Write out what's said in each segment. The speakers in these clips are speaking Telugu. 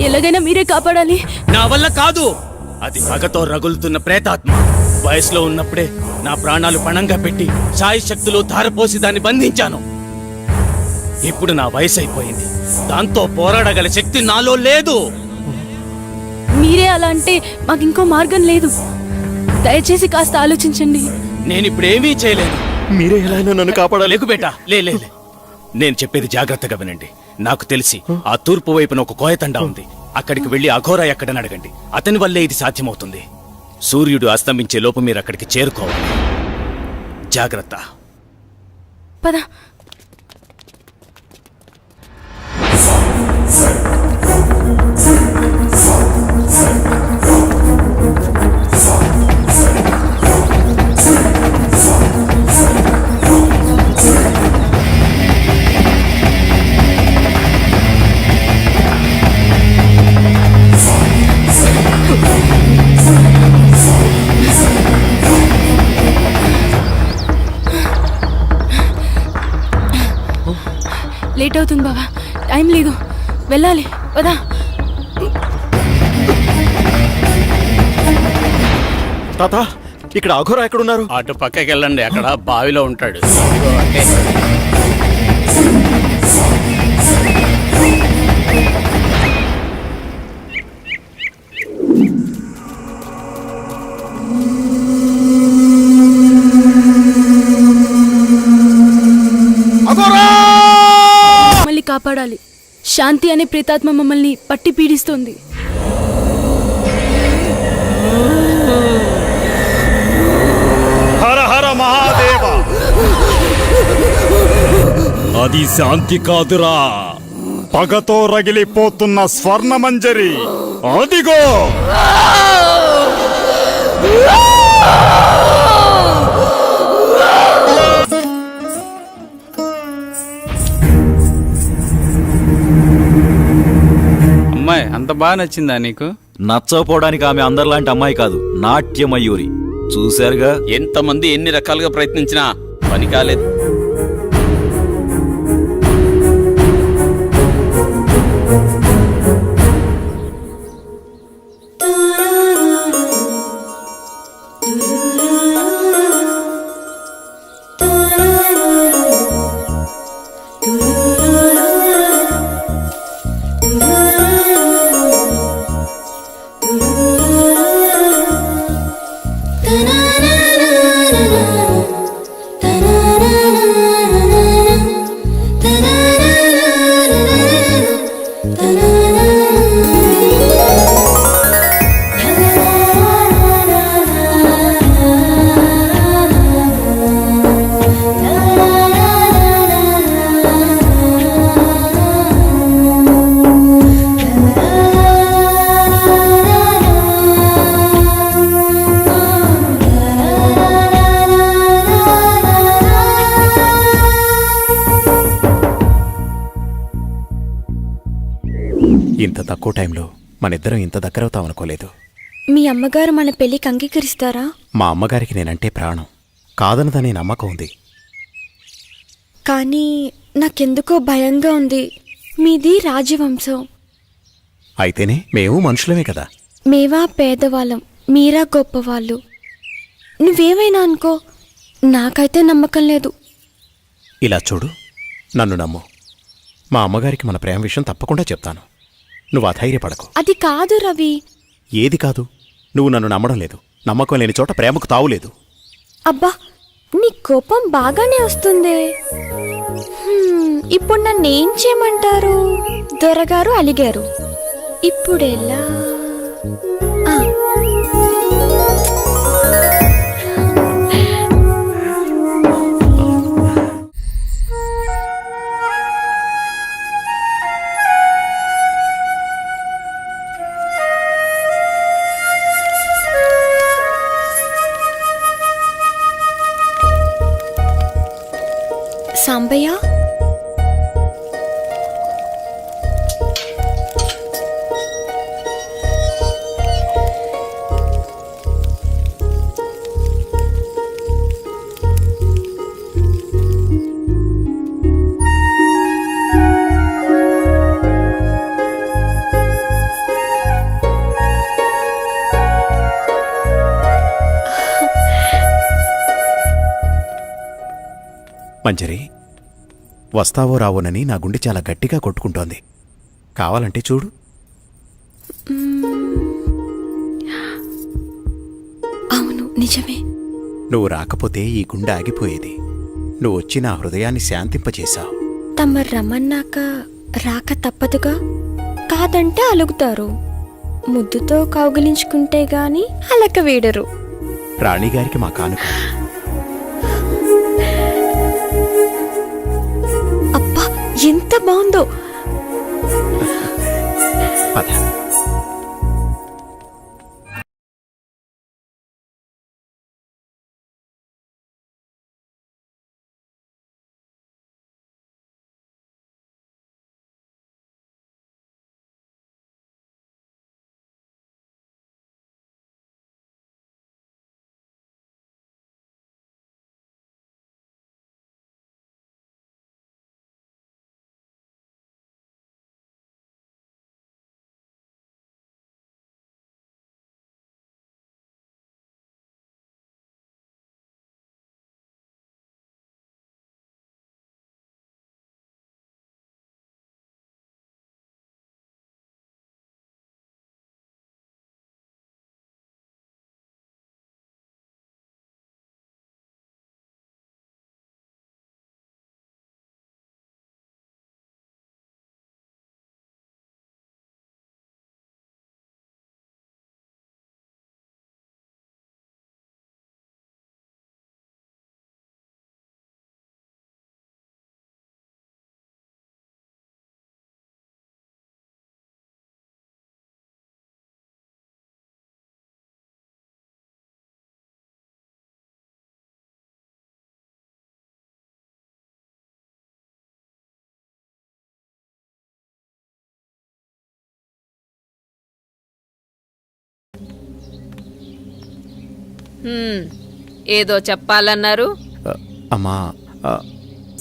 ఎలాగైనా మీరే కాపాడాలి. నా వల్ల కాదు. అది పగతో రగులుతున్న ప్రేతాత్మ. వయసులో ఉన్నప్పుడే నా ప్రాణాలు పణంగా పెట్టి సాయి శక్తులు ధారపోసి దాన్ని బంధించాను. ఇప్పుడు నా వయసు అయిపోయింది. దాంతో పోరాడగల శక్తి నాలో లేదు. మీరే అలా అంటే మాకు ఇంకో మార్గం లేదు. దయచేసి కాస్త ఆలోచించండి. నేనిప్పుడేమీ చేయలేను. మీరే ఎలా అయినా నన్ను కాపాడాలి. లేకు బేటా, లే. నేను చెప్పేది జాగ్రత్తగా వినండి. నాకు తెలిసి ఆ తూర్పు వైపున ఒక కోయతండా ఉంది. అక్కడికి వెళ్లి అఘోరా ఎక్కడని అడగండి. అతని వల్లే ఇది సాధ్యమవుతుంది. సూర్యుడు అస్తమించే లోపు మీరు అక్కడికి చేరుకోవాలి. జాగ్రత్త. పద. లేట్ అవుతుంది బాబా, టైం లేదు, వెళ్ళాలి. పదా. తాత, ఇక్కడ అఘోరా ఎక్కడున్నారు? అటు పక్కకి వెళ్ళండి, అక్కడ బావిలో ఉంటాడు. మమ్మల్ని కాపాడాలి. శాంతి అనే ప్రేతాత్మ మమ్మల్ని పట్టి పీడిస్తోంది. హర హర మహాదేవ. అది శాంతి కాదురా, పగతో రగిలిపోతున్న స్వర్ణమంజరి. అదిగో. అమ్మాయి అంత బాగా నచ్చిందా నీకు? నచ్చకపోవడానికి ఆమె అందరిలాంటి అమ్మాయి కాదు, నాట్యమయూరి. చూశారుగా, ఎంతమంది ఎన్ని రకాలుగా ప్రయత్నించినా పని కాలేదు. ఇంత తక్కువ టైంలో మనిద్దరం ఇంత దగ్గరవుతామనుకోలేదు. మీ అమ్మగారు మన పెళ్లికి అంగీకరిస్తారా? మా అమ్మగారికి నేనంటే ప్రాణం, కాదనదనే నమ్మకం ఉంది. కానీ నాకెందుకో భయంగా ఉంది. మీది రాజవంశం. అయితేనే మేము మనుషులమే కదా. మేవా పేదవాళ్ళం, మీరా గొప్పవాళ్ళు. నువ్వేమైనా అనుకో, నాకైతే నమ్మకం లేదు. ఇలా చూడు, నన్ను నమ్ము. మా అమ్మగారికి మన ప్రేమ విషయం తప్పకుండా చెప్తాను. నువ్వు అధైర్యపడకు. అది కాదు రవి. ఏది కాదు? నువ్వు నన్ను నమ్మడం లేదు. నమ్మకం లేని చోట ప్రేమకు తావులేదు. అబ్బా, నీ కోపం బాగానే వస్తుందే. ఇప్పుడు నన్నేం చేయమంటారు? దొరగారు అలిగారు, ఇప్పుడెలా? సాంబయ్య, మంజరి, వస్తావో రావోనని నా గుండె చాలా గట్టిగా కొట్టుకుంటోంది. కావాలంటే చూడు. అవును, నిజమే. నువ్వు రాకపోతే ఈ గుండె ఆగిపోయేది. నువ్వు వచ్చి నా హృదయాన్ని శాంతింపచేశావు. తమరు రమ్మన్నాక రాక తప్పదుగా. కాదంటే అలుగుతారు. ముద్దుతో కౌగిలించుకుంటే గాని అలక వీడరు. రాణిగారికి మా కానుక. అబ్బా, ఎంత బాగుందో. పద. ఏదో చెప్పాలన్నారు. అమ్మా,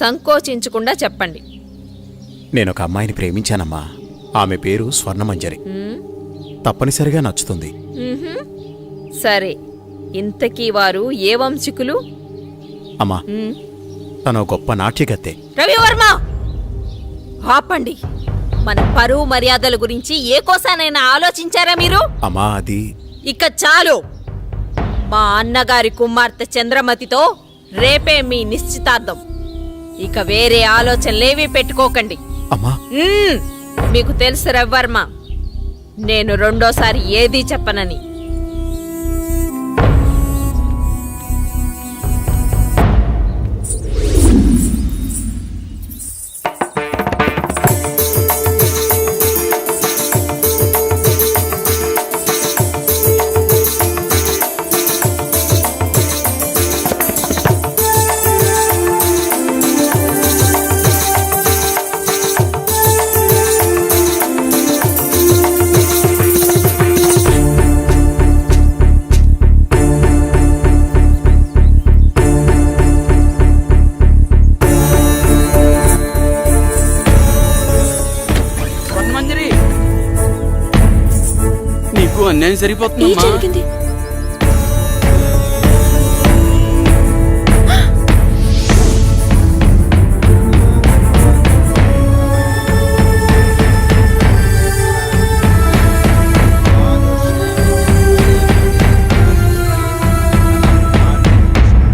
సంకోచించకుండా చెప్పండి. నేనొక అమ్మాయిని ప్రేమించానమ్మా. ఆమె పేరు స్వర్ణమంజరి. తప్పనిసరిగా నచ్చుతుంది. సరే, ఇంతకీ వారు ఏ వంశికులు? అమ్మా, తను గొప్ప నాట్యగత్తె. రవివర్మ, ఆపండి. మన పరువు మర్యాదల గురించి ఏ కోసానైనా ఆలోచించారా మీరు? అమ్మా, అది ఇక చాలు. మా అన్నగారి కుమార్తె చంద్రమతితో రేపే మీ నిశ్చితార్థం. ఇక వేరే ఆలోచనలేవీ పెట్టుకోకండి. అమ్మా, మీకు తెలుసు రవివర్మ, నేను రెండోసారి ఏదీ చెప్పనని. నీకు అన్యాయం ఏం సరిపోతుందమ్మా. జరిగింది?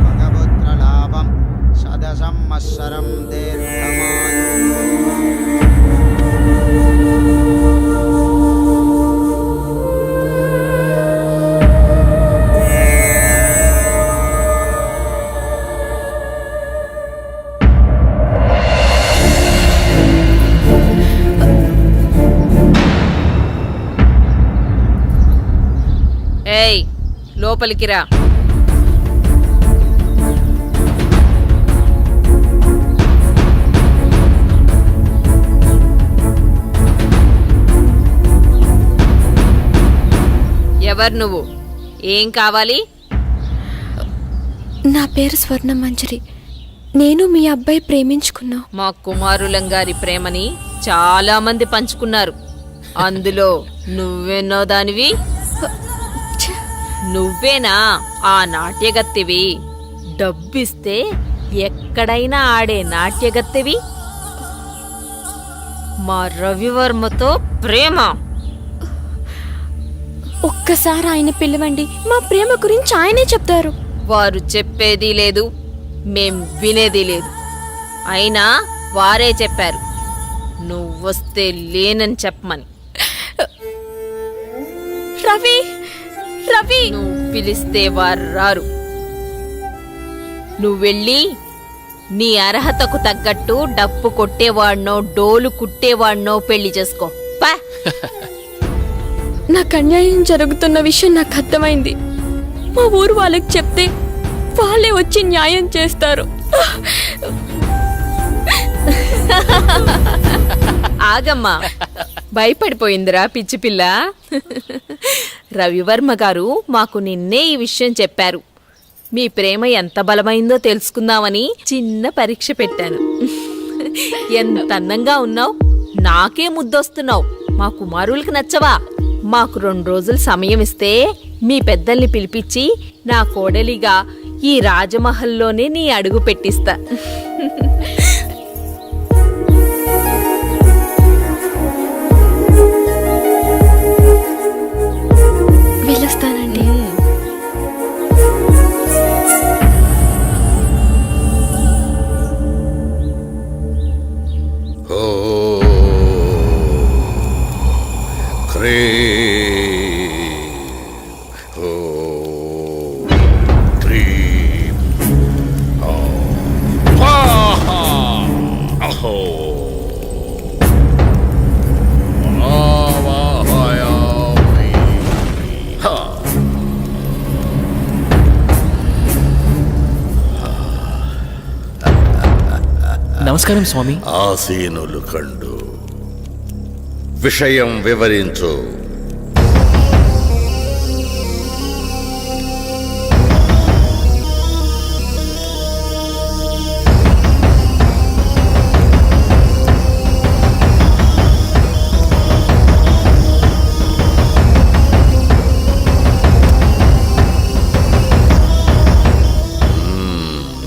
భగవత్రలాభం సదసంవత్సరం దీర్ఘమాయు. ఏయ్, లోపలికి రా. ఎవరు నువ్వు? ఏం కావాలి? నా పేరు స్వర్ణమంజరి. నేను మీ అబ్బాయి ప్రేమించుకున్నా. మా కుమారులంగారి ప్రేమని చాలా మంది పంచుకున్నారు. అందులో నువ్వెన్నో దానివి. నువ్వేనా ఆ నాట్యగత్తివి? డబ్బిస్తే ఎక్కడైనా ఆడే నాట్యగత్తెవి మా రవివర్మతో ప్రేమ. ఒక్కసారి ఆయన పిలవండి, మా ప్రేమ గురించి ఆయనే చెప్తారు. వారు చెప్పేది లేదు, మేం వినేది లేదు. అయినా వారే చెప్పారు నువ్వొస్తే లేనని చెప్పమని. రవి రవి నువ్వు పిలిస్తే వారు రారు. నువ్వెళ్ళి నీ అర్హతకు తగ్గట్టు డప్పు కొట్టేవాడినో డోలు కుట్టేవాడినో పెళ్లి చేసుకో. పా. నాకు అన్యాయం జరుగుతున్న విషయం నాకు అర్థమైంది. మా ఊరు వాళ్ళకి చెప్తే వాళ్ళే వచ్చి న్యాయం చేస్తారు. ఆగమ్మా, భయపడిపోయిందిరా పిచ్చి పిల్ల. రవివర్మ గారు మాకు నిన్నే ఈ విషయం చెప్పారు. మీ ప్రేమ ఎంత బలమైందో తెలుసుకుందామని చిన్న పరీక్ష పెట్టాను. ఎంత అందంగా ఉన్నావు, నాకే ముద్దొస్తున్నావు. మా కుమారులకు నచ్చవా? మాకు 2 రోజులు సమయం ఇస్తే మీ పెద్దల్ని పిలిపించి నా కోడలిగా ఈ రాజమహల్లోనే నీ అడుగు పెట్టిస్తా. వెళ్ళొస్తానండి. నమస్కారం స్వామి. ఆసీనులు కండు విషయం వివరించు.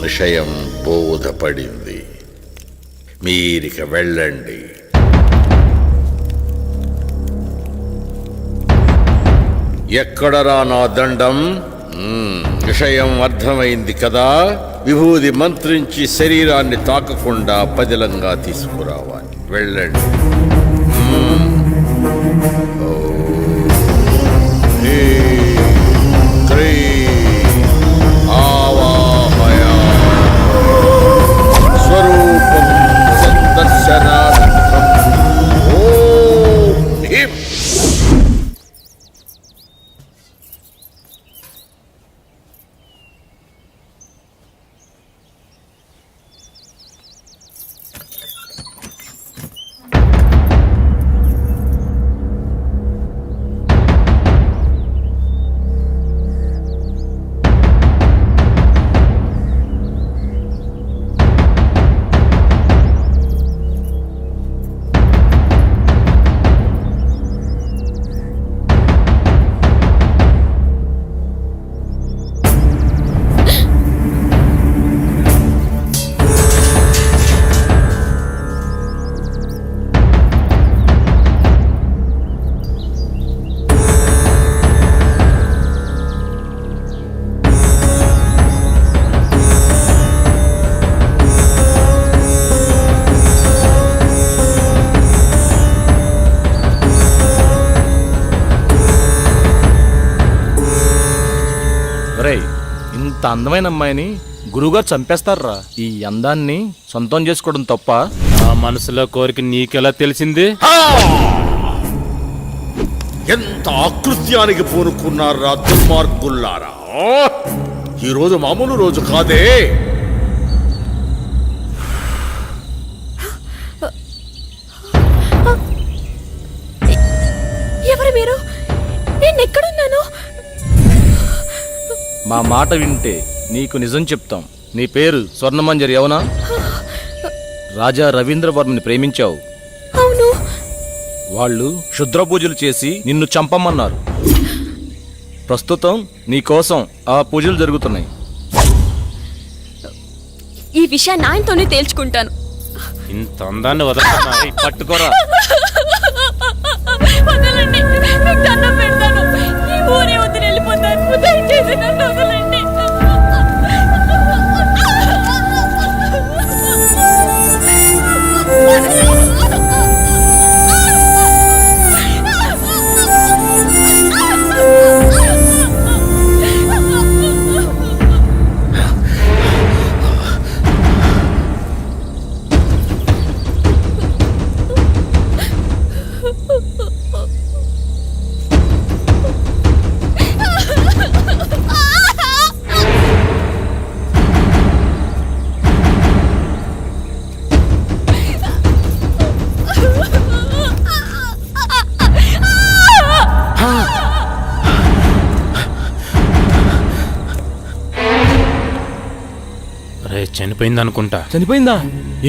విషయం బోధపడింది. మీరిక వెళ్ళండి. ఎక్కడరా నా దండం? విషయం అర్థమైంది కదా. విభూది మంత్రించి శరీరాన్ని తాకకుండా పదిలంగా తీసుకురావాలి. వెళ్ళండి. స్వరూపం సందర్శనార్థం. ఓం హ్రీం. ఇంత అందమైన అమ్మాయిని గురువుగారు చంపేస్తారా? ఈ అందాన్ని సొంతం చేసుకోవడం తప్ప? నా మనసులో కోరిక నీకెలా తెలిసింది? ఎంత ఆకృత్యానికి పూనుకున్నారా దుర్మార్గుల్లారా! ఈరోజు మామూలు రోజు కాదే. ఎవరు మీరు? నేను ఎక్కడున్నాను? మా మాట వింటే నీకు నిజం చెప్తాం. నీ పేరు స్వర్ణమంజరి అవునా? రాజా రవీంద్రవర్మని ప్రేమించావు. అవును. వాళ్ళు క్షుద్ర పూజలు చేసి నిన్ను చంపమన్నారు. ప్రస్తుతం నీ కోసం ఆ పూజలు జరుగుతున్నాయి. ఈ విషయాన్ని ఆయనతోనే తేల్చుకుంటాను. ఇంత అందాన్ని వదలకుండా పట్టుకోరా. వదలండి, మీకు దండం పెడతాను. ఈ ఊరే వదిలి వెళ్ళిపోతాను. దయచేసి నన్ను వదలండి. రే చనిపోయింది అనుకుంటా. చనిపోయిందా?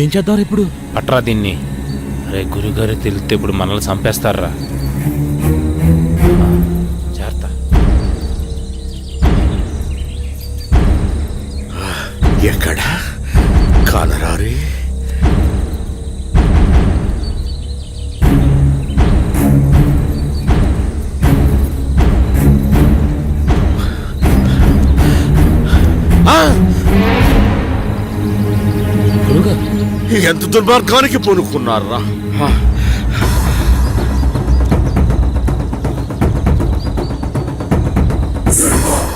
ఏం చేద్దాం ఇప్పుడు? పట్రా దీన్ని. రే గురుగారు తెలిస్తే ఇప్పుడు మనల్ని చంపేస్తారా. జాగ్రత్త. ఎక్కడ కానరారి? ఎంత దుర్మార్గానికి పూనుకున్నారా?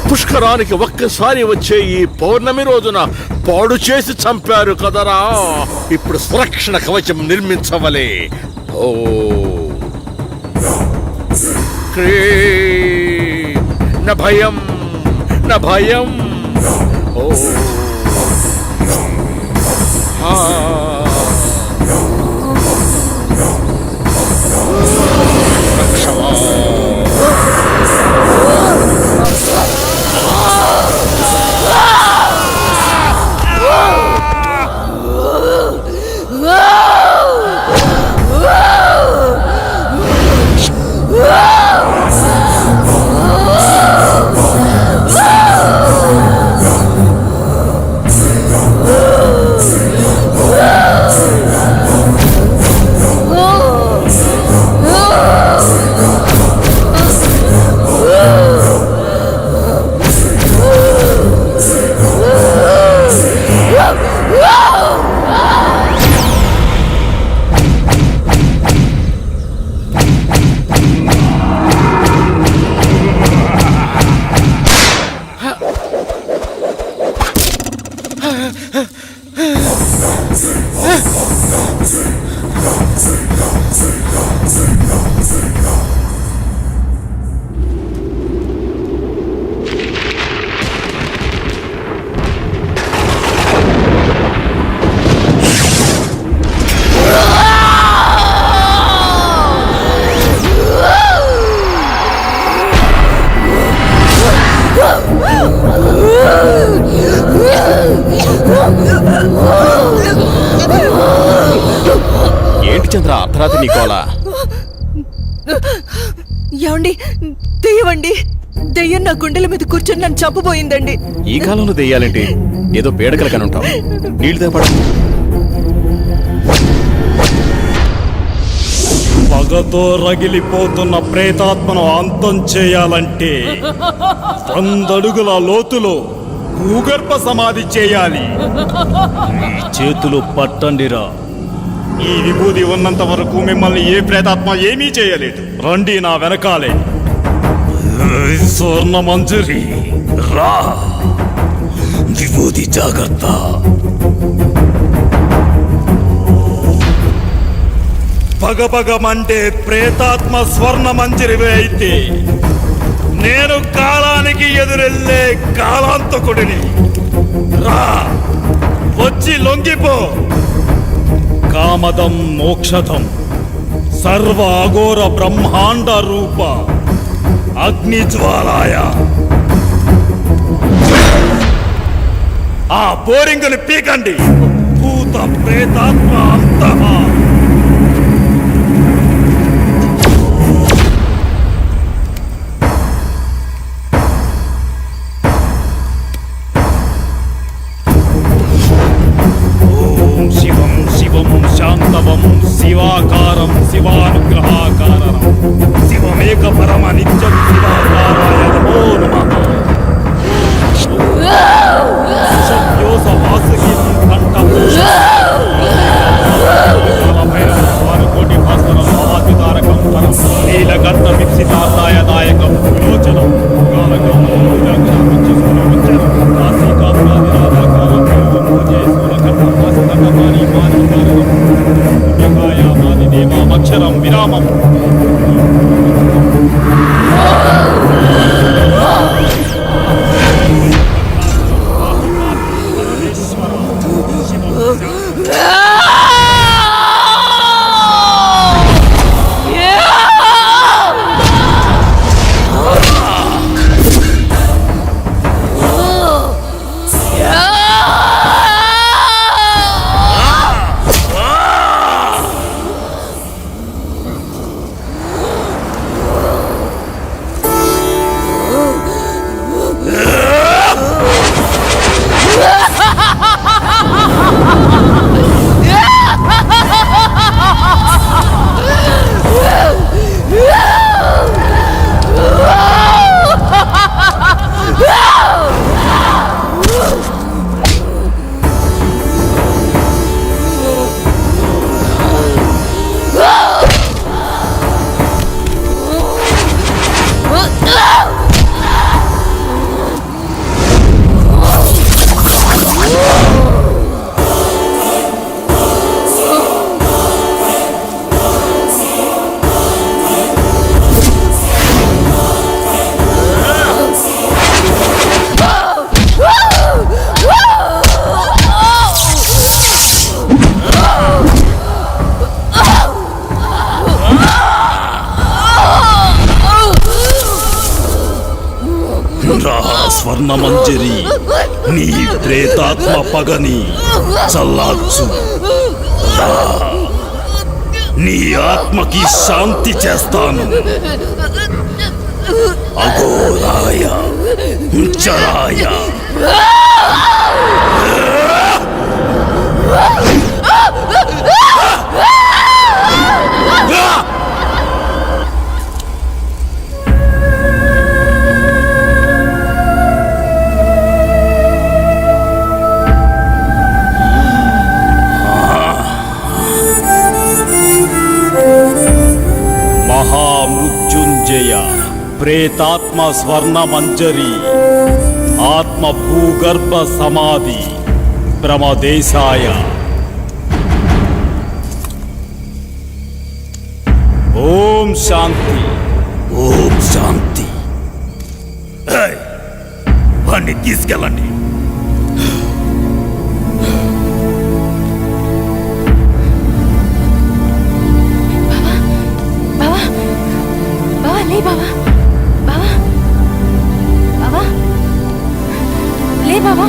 పుష్కరానికి ఒక్కసారి వచ్చే ఈ పౌర్ణమి రోజున పాడు చేసి చంపారు కదరా. ఇప్పుడు సురక్షణ కవచం నిర్మించవలే. ఓ న భయం న భయం. ఓ ఏంటి చంద్ర అర్ధరాత్రి నీకోలా? ఏమండి, దెయ్యమండి. దెయ్యం నా గుండెల మీద కూర్చొని నన్ను చంపబోయిందండి. ఈ కాలంలో దెయ్యాలేంటి? ఏదో పేడకలు కనుంటావు. నీళ్ళు తేపడం. పగతో రగిలిపోతున్న ప్రేతాత్మను అంతం చేయాలంటే 100 అడుగుల లోతులో భూగర్భ సమాధి చేయాలి. ఈ చేతులు పట్టండిరా. ఈ విభూది ఉన్నంత వరకు మిమ్మల్ని ఏ ప్రేతాత్మ ఏమీ చేయలేదు. రండి నా వెనకాలే. స్వర్ణ మంజరి రా. విభూది జాగ్రత్త. పగపగమంటే ప్రేతాత్మ స్వర్ణ మంజరివే అయితే నేను కాలానికి ఎదురెళ్ళే కాలాంతకుడిని. రా, వచ్చి లొంగిపో. కామదం మోక్షదం సర్వ అఘోర బ్రహ్మాండ రూప అగ్నిజ్వాలాయ. ఆ బోరింగుని పీకండి. భూత ప్రేతాత్మ అంతమా. స్వర్ణమంజరి నీ ప్రేతాత్మ పగని చల్లార్చు. రా. నీ ఆత్మకి శాంతి చేస్తాను. అఘోరాయ చరాయ మహామృత్యుంజయ ప్రేతాత్మ స్వర్ణమంజరి ఆత్మ భూగర్భ సమాధి ప్రమదేశాయ. ఓం శాంతి. ఓం శాంతి. వాణ్ణి తీసుకెళ్ళండి. బావా బావా లే బావా బావా బావా లే బావా